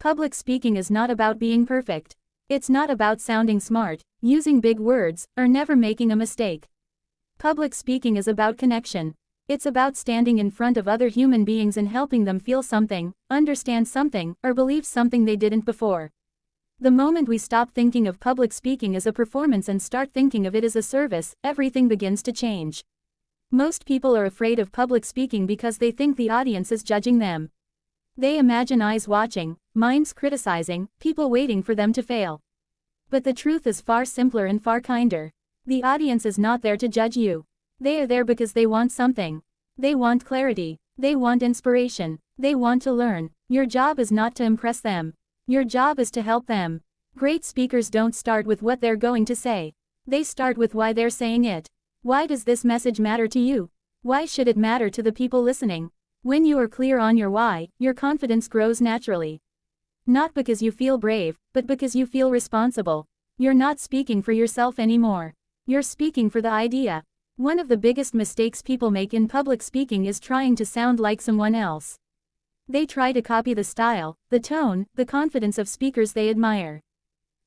Public speaking is not about being perfect. It's not about sounding smart, using big words, or never making a mistake. Public speaking is about connection. It's about standing in front of other human beings and helping them feel something, understand something, or believe something they didn't before. The moment we stop thinking of public speaking as a performance and start thinking of it as a service, everything begins to change. Most people are afraid of public speaking because they think the audience is judging them. They imagine eyes watching, minds criticizing, people waiting for them to fail. But the truth is far simpler and far kinder. The audience is not there to judge you. They are there because they want something. They want clarity. They want inspiration. They want to learn. Your job is not to impress them. Your job is to help them. Great speakers don't start with what they're going to say. They start with why they're saying it. Why does this message matter to you? Why should it matter to the people listening? When you are clear on your why, your confidence grows naturally. Not because you feel brave, but because you feel responsible. You're not speaking for yourself anymore. You're speaking for the idea. One of the biggest mistakes people make in public speaking is trying to sound like someone else. They try to copy the style, the tone, the confidence of speakers they admire.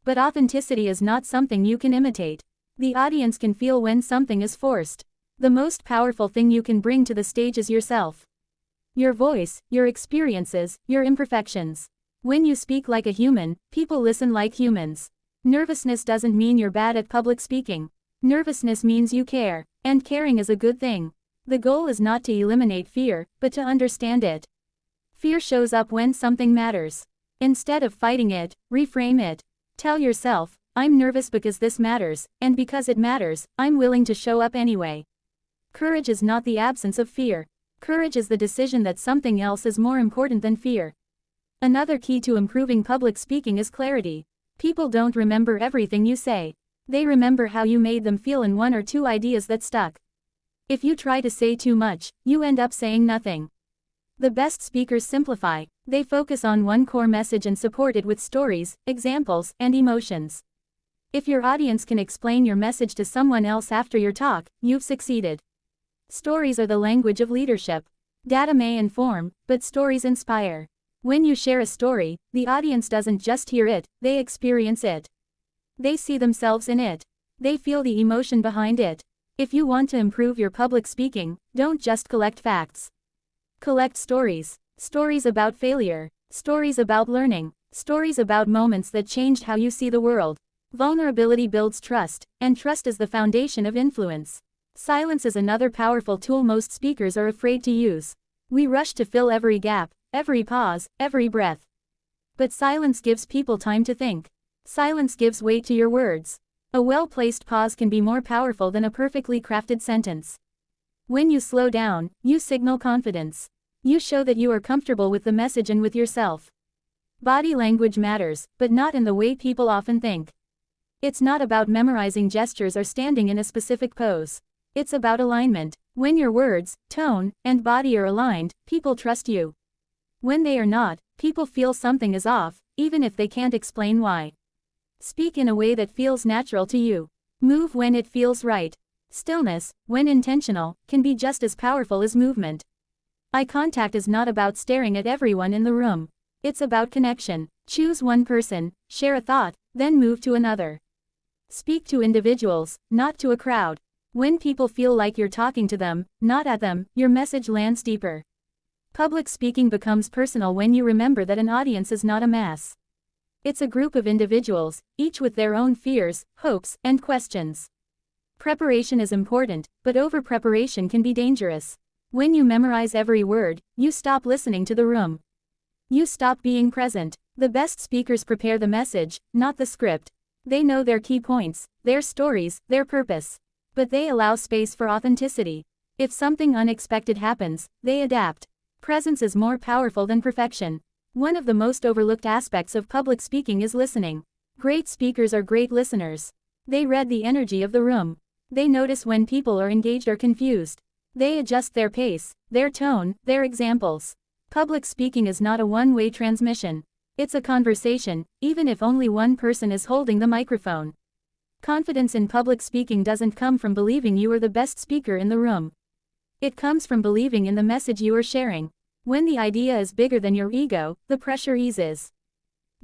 But authenticity is not something you can imitate. The audience can feel when something is forced. The most powerful thing you can bring to the stage is yourself. Your voice, your experiences, your imperfections. When you speak like a human, people listen like humans. Nervousness doesn't mean you're bad at public speaking. Nervousness means you care, and caring is a good thing. The goal is not to eliminate fear, but to understand it. Fear shows up when something matters. Instead of fighting it, reframe it. Tell yourself, I'm nervous because this matters, and because it matters, I'm willing to show up anyway. Courage is not the absence of fear. Courage is the decision that something else is more important than fear. Another key to improving public speaking is clarity. People don't remember everything you say. They remember how you made them feel in one or two ideas that stuck. If you try to say too much, you end up saying nothing. The best speakers simplify. They focus on one core message and support it with stories, examples, and emotions. If your audience can explain your message to someone else after your talk, you've succeeded. Stories are the language of leadership. Data may inform, but stories inspire. When you share a story, the audience doesn't just hear it, they experience it. They see themselves in it. They feel the emotion behind it. If you want to improve your public speaking, don't just collect facts. Collect stories. Stories about failure. Stories about learning. Stories about moments that changed how you see the world. Vulnerability builds trust, and trust is the foundation of influence. Silence is another powerful tool most speakers are afraid to use. We rush to fill every gap, every pause, every breath. But silence gives people time to think. Silence gives weight to your words. A well-placed pause can be more powerful than a perfectly crafted sentence. When you slow down, you signal confidence. You show that you are comfortable with the message and with yourself. Body language matters, but not in the way people often think. It's not about memorizing gestures or standing in a specific pose. It's about alignment. When your words, tone, and body are aligned, people trust you. When they are not, people feel something is off, even if they can't explain why. Speak in a way that feels natural to you. Move when it feels right. Stillness, when intentional, can be just as powerful as movement. Eye contact is not about staring at everyone in the room. It's about connection. Choose one person, share a thought, then move to another. Speak to individuals, not to a crowd. When people feel like you're talking to them, not at them, your message lands deeper. Public speaking becomes personal when you remember that an audience is not a mass. It's a group of individuals, each with their own fears, hopes, and questions. Preparation is important, but over-preparation can be dangerous. When you memorize every word, you stop listening to the room. You stop being present. The best speakers prepare the message, not the script. They know their key points, their stories, their purpose. But they allow space for authenticity. If something unexpected happens, they adapt. Presence is more powerful than perfection. One of the most overlooked aspects of public speaking is listening. Great speakers are great listeners. They read the energy of the room. They notice when people are engaged or confused. They adjust their pace, their tone, their examples. Public speaking is not a one-way transmission. It's a conversation, even if only one person is holding the microphone. Confidence in public speaking doesn't come from believing you are the best speaker in the room. It comes from believing in the message you are sharing. When the idea is bigger than your ego, the pressure eases.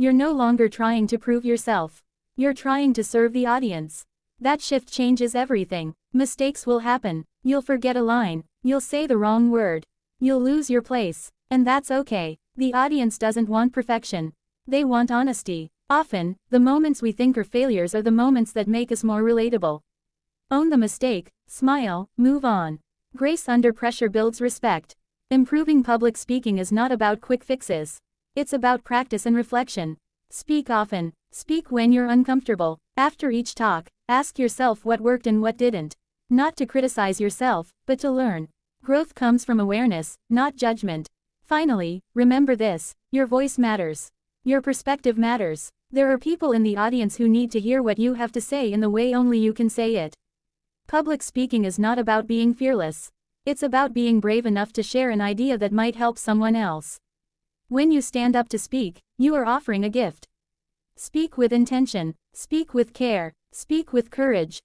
You're no longer trying to prove yourself. You're trying to serve the audience. That shift changes everything. Mistakes will happen. You'll forget a line. You'll say the wrong word. You'll lose your place. And that's okay. The audience doesn't want perfection. They want honesty. Often, the moments we think are failures are the moments that make us more relatable. Own the mistake, smile, move on. Grace under pressure builds respect. Improving public speaking is not about quick fixes. It's about practice and reflection. Speak often. Speak when you're uncomfortable. After each talk, ask yourself what worked and what didn't. Not to criticize yourself, but to learn. Growth comes from awareness, not judgment. Finally, remember this: your voice matters. Your perspective matters. There are people in the audience who need to hear what you have to say in the way only you can say it. Public speaking is not about being fearless. It's about being brave enough to share an idea that might help someone else. When you stand up to speak, you are offering a gift. Speak with intention. Speak with care. Speak with courage.